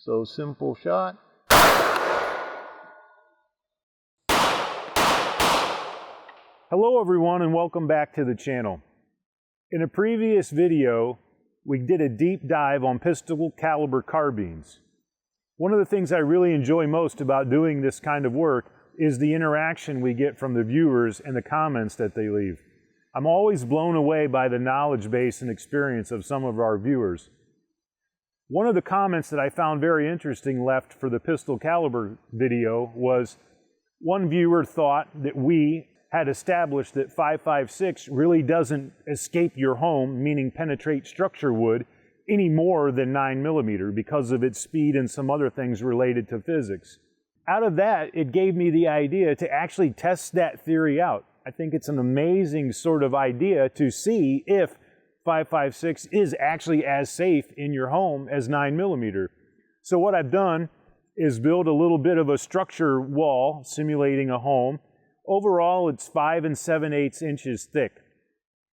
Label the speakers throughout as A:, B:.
A: So simple shot. Hello everyone and welcome back to the channel. In a previous video, we did a deep dive on pistol caliber carbines. One of the things I really enjoy most about doing this kind of work is the interaction we get from the viewers and the comments that they leave. I'm always blown away by the knowledge base and experience of some of our viewers. One of the comments that I found very interesting left for the pistol caliber video was one viewer thought that we had established that 5.56 really doesn't escape your home, meaning penetrate structure wood, any more than 9mm because of its speed and some other things related to physics. Out of that, it gave me the idea to actually test that theory out. I think it's an amazing sort of idea to see if 5.56 is actually as safe in your home as 9mm. So what I've done is build a little bit of a structure wall simulating a home. Overall, it's 5 7/8 inches thick.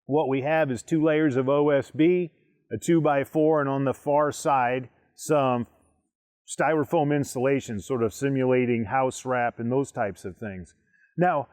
A: What we have is 2 layers of OSB, a 2x4, and on the far side, some styrofoam insulation, sort of simulating house wrap and those types of things. Now,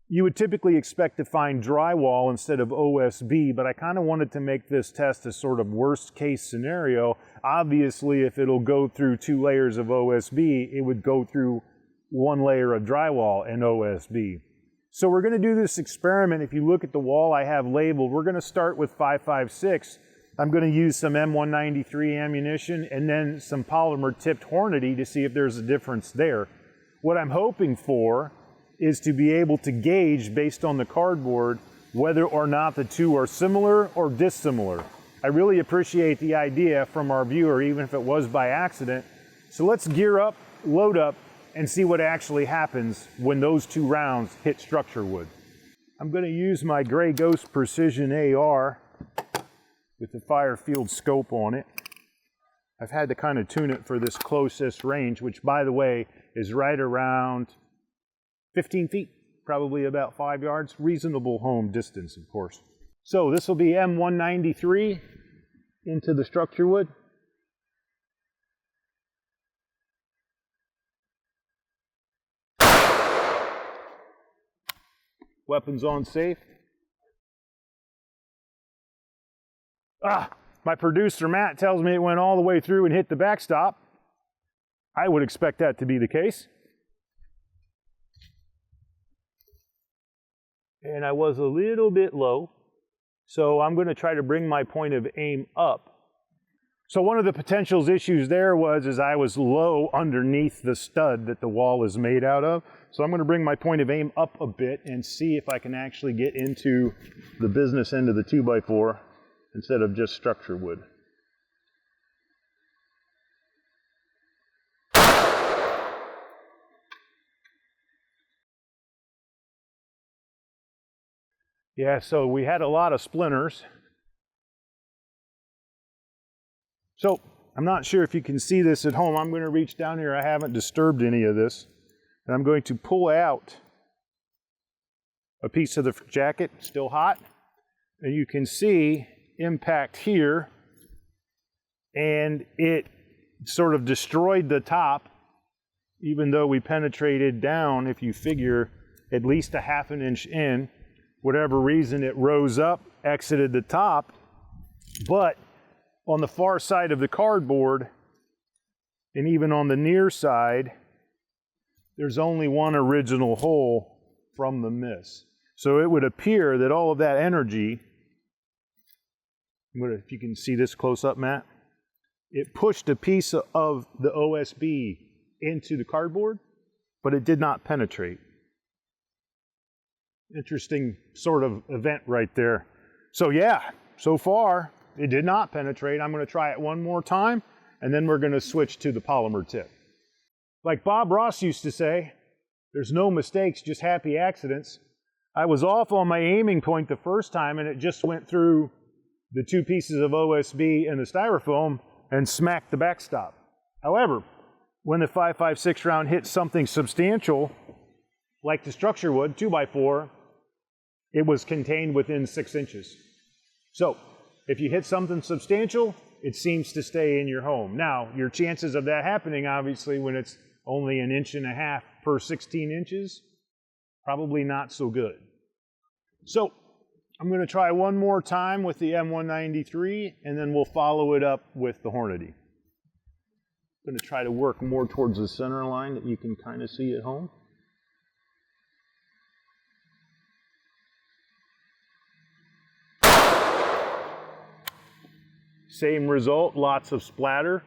A: you would typically expect to find drywall instead of OSB, but I kind of wanted to make this test a sort of worst case scenario. Obviously, if it'll go through 2 layers of OSB, it would go through 1 layer of drywall and OSB. So we're going to do this experiment. If you look at the wall I have labeled, we're going to start with 5.56. I'm going to use some M193 ammunition and then some polymer tipped Hornady to see if there's a difference there. What I'm hoping for is to be able to gauge based on the cardboard whether or not the two are similar or dissimilar. I really appreciate the idea from our viewer, even if it was by accident. So let's gear up, load up, and see what actually happens when those 2 rounds hit structure wood. I'm going to use my Grey Ghost Precision AR with the Firefield scope on it. I've had to kind of tune it for this closest range, which by the way is right around 15 feet, probably about 5 yards. Reasonable home distance, of course. So this will be M193 into the structure wood. Weapons on safe. My producer Matt tells me it went all the way through and hit the backstop. I would expect that to be the case. And I was a little bit low, so I'm going to try to bring my point of aim up. So one of the potential issues there was I was low underneath the stud that the wall is made out of. So I'm going to bring my point of aim up a bit and see if I can actually get into the business end of the 2x4 instead of just structure wood. Yeah, so we had a lot of splinters. So I'm not sure if you can see this at home. I'm going to reach down here. I haven't disturbed any of this. And I'm going to pull out a piece of the jacket, still hot. And you can see impact here. And it sort of destroyed the top, even though we penetrated down, if you figure, at least a ½ inch in. Whatever reason, it rose up, exited the top. But on the far side of the cardboard, and even on the near side, there's only one original hole from the miss. So it would appear that all of that energy, if you can see this close up, Matt, it pushed a piece of the OSB into the cardboard, but it did not penetrate. Interesting sort of event right there. So yeah, so far it did not penetrate. I'm going to try it one more time, and then we're going to switch to the polymer tip. Like Bob Ross used to say, there's no mistakes, just happy accidents. I was off on my aiming point the first time, and it just went through the 2 pieces of OSB and the styrofoam and smacked the backstop. However, when the 5.56 round hit something substantial, like the structure wood, 2x4, it was contained within 6 inches. So, if you hit something substantial, it seems to stay in your home. Now, your chances of that happening, obviously, when it's only 1.5 inches per 16 inches, probably not so good. So, I'm going to try one more time with the M193, and then we'll follow it up with the Hornady. I'm going to try to work more towards the center line that you can kind of see at home. Same result, lots of splatter.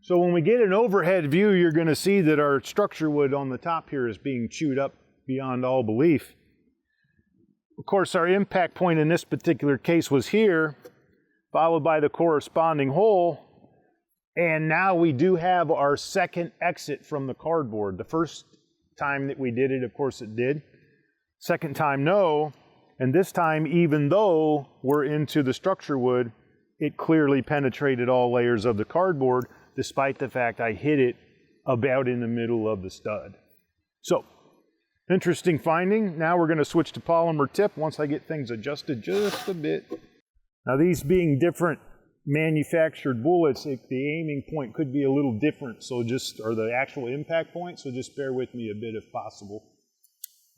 A: So when we get an overhead view, you're going to see that our structure wood on the top here is being chewed up beyond all belief. Of course, our impact point in this particular case was here, followed by the corresponding hole. And now we do have our second exit from the cardboard. The first time that we did it, of course it did. Second time, no. And this time, even though we're into the structure wood, it clearly penetrated all layers of the cardboard, despite the fact I hit it about in the middle of the stud. So, interesting finding. Now we're going to switch to polymer tip once I get things adjusted just a bit. Now these being different manufactured bullets, the aiming point could be a little different, so or the actual impact point, so just bear with me a bit if possible.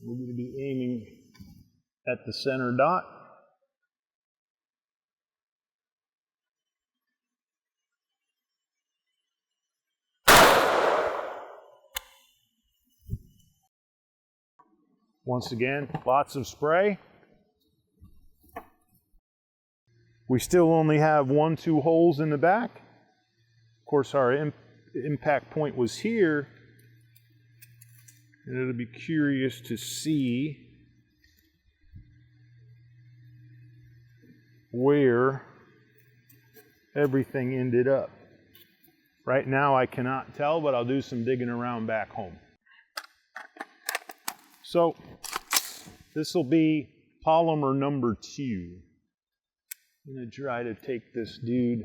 A: We're going to be aiming at the center dot. Once again, lots of spray. We still only have 1-2 holes in the back. Of course, our impact point was here. And it'll be curious to see where everything ended up. Right now I cannot tell, but I'll do some digging around back home. So this will be polymer number 2. I'm going to try to take this dude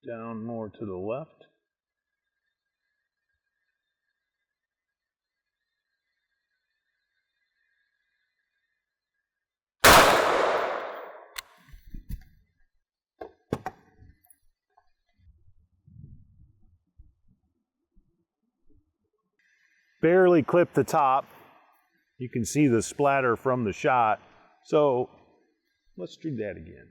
A: down more to the left. Barely clipped the top. You can see the splatter from the shot. So let's do that again.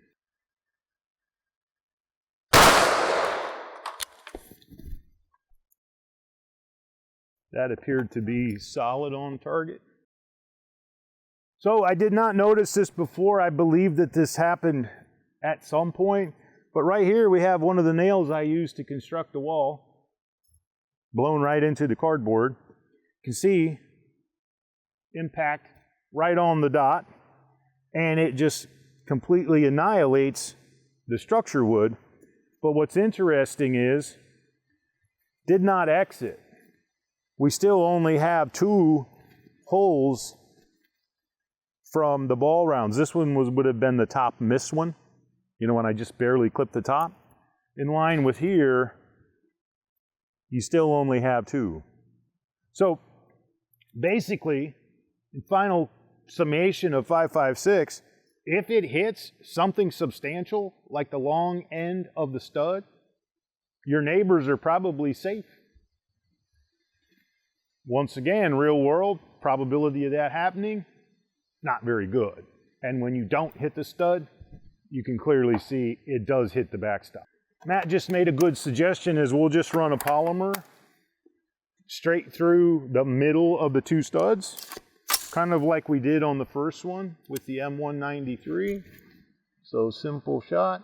A: That appeared to be solid on target. So I did not notice this before. I believe that this happened at some point. But right here we have one of the nails I used to construct the wall blown right into the cardboard. You can see impact right on the dot, and it just completely annihilates the structure wood. But what's interesting is, did not exit. We still only have 2 holes from the ball rounds. This one would have been the top miss one, you know, when I just barely clipped the top. In line with here, you still only have 2. So basically, in final summation of 5.56, if it hits something substantial, like the long end of the stud, your neighbors are probably safe. Once again, real world, probability of that happening, not very good. And when you don't hit the stud, you can clearly see it does hit the backstop. Matt just made a good suggestion, is we'll just run a polymer straight through the middle of the 2 studs, kind of like we did on the first one with the M193. So simple shot.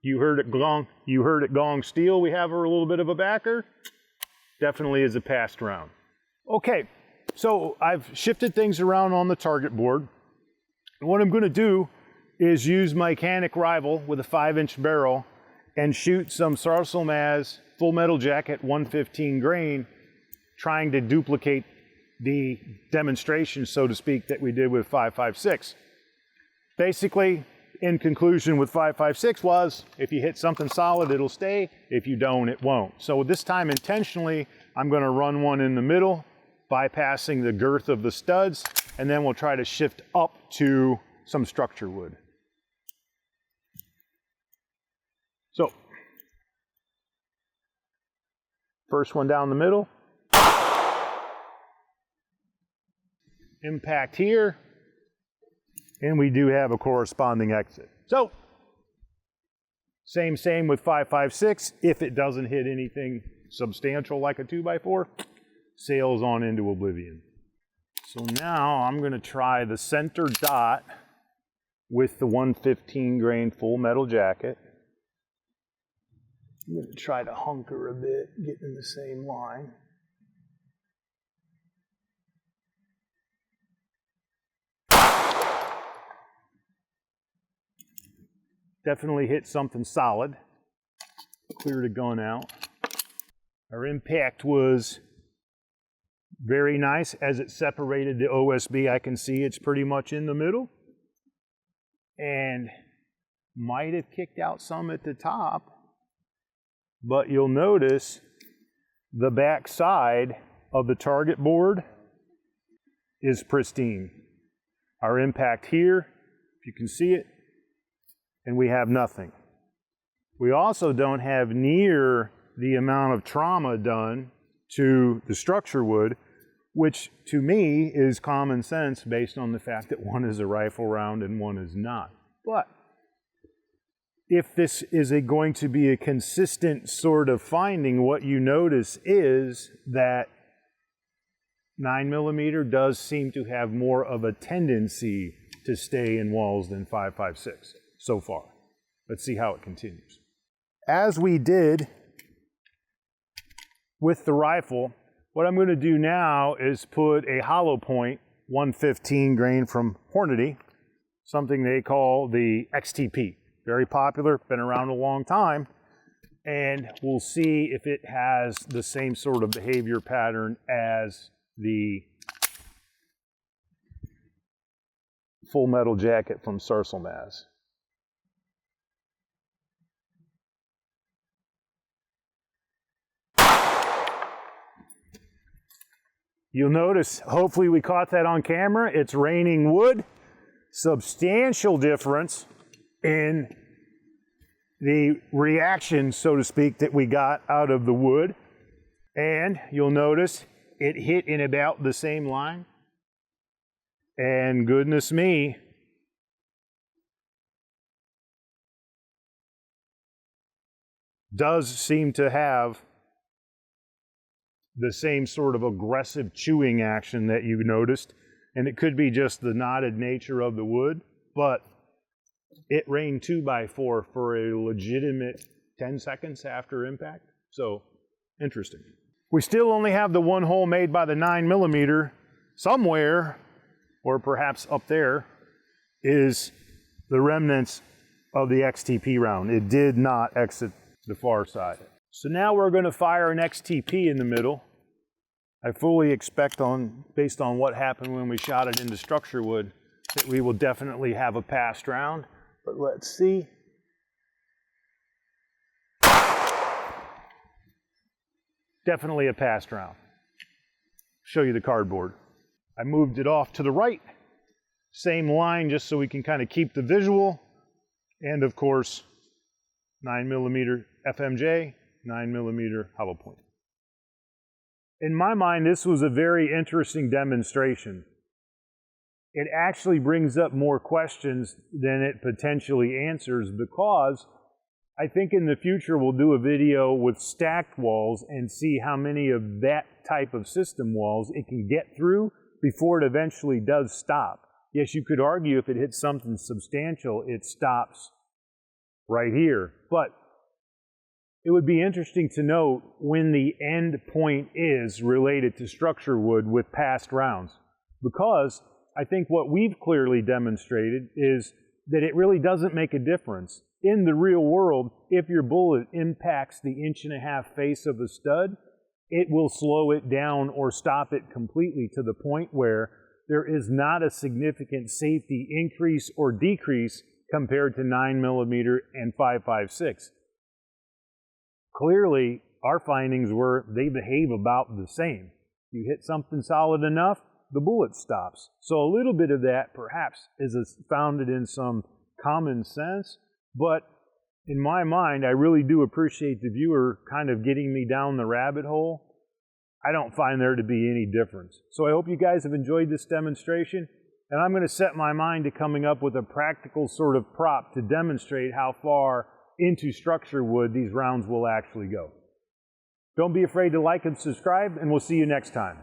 A: You heard it gong steel. We have a little bit of a backer. Definitely is a passed round. Okay, so I've shifted things around on the target board. And what I'm going to do is use my Canik rival with a 5-inch barrel and shoot some Sarsilmaz full metal jacket 115 grain, trying to duplicate the demonstration, so to speak, that we did with 5.56. Basically, in conclusion with 5.56 was, if you hit something solid, it'll stay. If you don't, it won't. So this time intentionally, I'm going to run one in the middle, bypassing the girth of the studs, and then we'll try to shift up to some structure wood. So, first one down the middle. Impact here. And we do have a corresponding exit. So, same with 5.56. If it doesn't hit anything substantial like a 2x4, sails on into oblivion. So now I'm going to try the center dot with the 115 grain full metal jacket. I'm going to try to hunker a bit, get in the same line. Definitely hit something solid. Cleared a gun out. Our impact was very nice. As it separated the OSB, I can see it's pretty much in the middle. And might have kicked out some at the top. But you'll notice the back side of the target board is pristine. Our impact here, if you can see it, and we have nothing. We also don't have near the amount of trauma done to the structure wood, which to me is common sense based on the fact that one is a rifle round and one is not. But if this is going to be a consistent sort of finding, what you notice is that 9mm does seem to have more of a tendency to stay in walls than 5.56 so far. Let's see how it continues. As we did with the rifle, what I'm going to do now is put a hollow point 115 grain from Hornady, something they call the XTP. Very popular, been around a long time, and we'll see if it has the same sort of behavior pattern as the full metal jacket from Sarsilmaz. You'll notice, hopefully we caught that on camera, it's raining wood. Substantial difference in the reaction, so to speak, that we got out of the wood. And you'll notice it hit in about the same line. And goodness me, does seem to have the same sort of aggressive chewing action that you noticed. And it could be just the knotted nature of the wood, but it rained 2x4 for a legitimate 10 seconds after impact. So, interesting. We still only have the one hole made by the 9mm. Somewhere, or perhaps up there, is the remnants of the XTP round. It did not exit the far side. So now we're going to fire an XTP in the middle. I fully expect, based on what happened when we shot it into structure wood, that we will definitely have a passed round. But let's see. Definitely a passed round. Show you the cardboard. I moved it off to the right. Same line, just so we can kind of keep the visual. And of course, 9mm FMJ, 9mm hollow point. In my mind, this was a very interesting demonstration. It actually brings up more questions than it potentially answers, because I think in the future we'll do a video with stacked walls and see how many of that type of system walls it can get through before it eventually does stop. Yes, you could argue if it hits something substantial, it stops right here. But it would be interesting to note when the end point is related to structure wood with passed rounds, because I think what we've clearly demonstrated is that it really doesn't make a difference. In the real world, if your bullet impacts the 1.5" face of a stud, it will slow it down or stop it completely to the point where there is not a significant safety increase or decrease compared to 9mm and 5.56. Clearly, our findings were they behave about the same. You hit something solid enough, the bullet stops. So a little bit of that perhaps is founded in some common sense, but in my mind, I really do appreciate the viewer kind of getting me down the rabbit hole. I don't find there to be any difference. So I hope you guys have enjoyed this demonstration, and I'm going to set my mind to coming up with a practical sort of prop to demonstrate how far into structure wood these rounds will actually go. Don't be afraid to like and subscribe, and we'll see you next time.